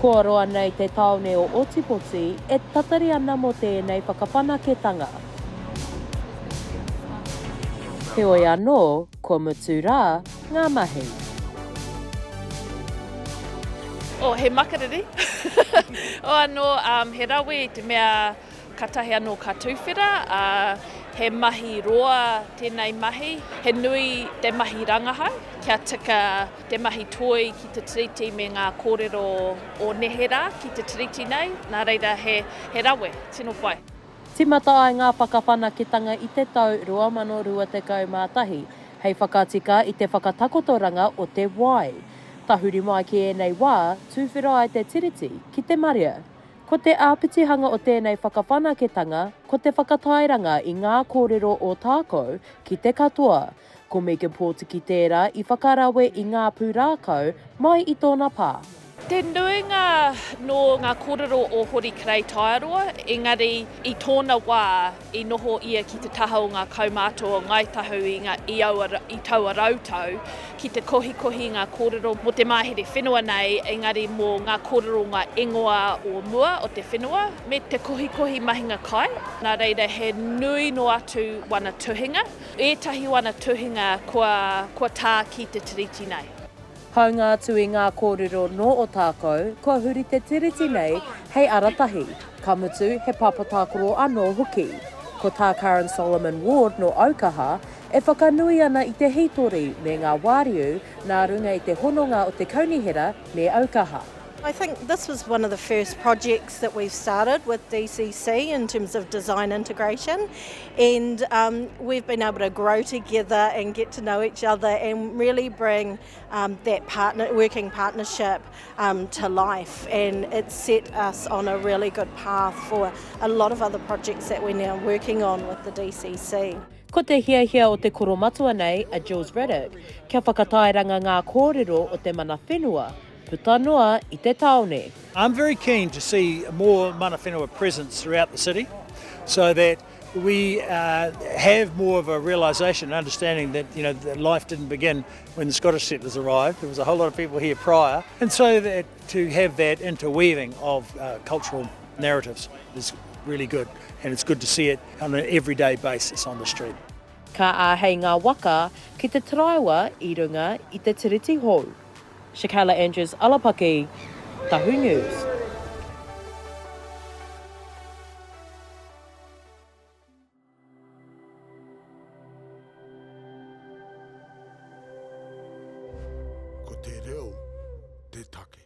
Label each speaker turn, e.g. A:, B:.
A: Kua roa nei te taone o Ōtepoti e tatari ana mo tēnei whakawhanaketanga. He oi anō, kua mutu rā ngā mahi.
B: He makariri. Anō, he rawe i te mea katahi anō ka tūwhera, he mahi roa tēnei mahi. He nui te mahi rangahau, kia tika te mahi toi ki te tiriti me ngā kōrero o nehera ki te tiriti nei. Nā reira he rawe, tino pai.
A: Timata ai ngā whakawhanaketanga i te tau 2021, hei whakatika i te whakatakotoranga o te wai. Tahuri mai ki ēnei wā, tūwhera ai te tiriti ki te maria. Ko te āpitihanga o tēnei whakawhanaketanga, ko te whakatairanga i ngā kōrero Ōtākou ki te katoa. Ko Megan Porter ki tērā i whakarawe i ngā pūrākau mai i tōna pā.
B: Te nuinga no ngā kōrero o hori krei taiaroa, engari i tōna wā i noho ia ki te taha o ngā kaumātua ngai tahu i taua rautau, ki te kohi ngā kōrero mo te mahere whenua nei, engari mō ngā kōrero ngā ingoa o mua o te whenua, me te kohi mahinga kai. Nā reira he nui no atu wana tuhinga, ētahi wana tuhinga kua tā ki te tiriti nei.
A: Haunga atu i ngā kōrero no Ōtākou, kua huri te tiriti nei, hei aratahi, ka mutu he papatākoro anō hoki. Ko tā Karen Solomon Ward no Aukaha, e whakanui ana i te hitori me ngā wāriu, nā runga i te hononga o te kaunihera me Aukaha.
C: I think this was one of the first projects that we've started with DCC in terms of design integration, and we've been able to grow together and get to know each other and really bring that working partnership to life, and it's set us on a really good path for a lot of other projects that we're now working on with the DCC.
A: Ko te hiahia o te koromatua nei, a Jules Reddick, kia whakatairanga ngā kōrero o te mana whenua, puta noa i te taone.
D: I'm very keen to see more mana whenua presence throughout the city so that we have more of a realisation and understanding that, that life didn't begin when the Scottish settlers arrived. There was a whole lot of people here prior, and so that to have that interweaving of cultural narratives is really good, and it's good to see it on an everyday basis on the street.
A: Ka āhei ngā waka ki te traiwa i runga i te tiriti hou. Shakayla Andrews-Alapaki, Tahu News.
E: Ko te reo, te take.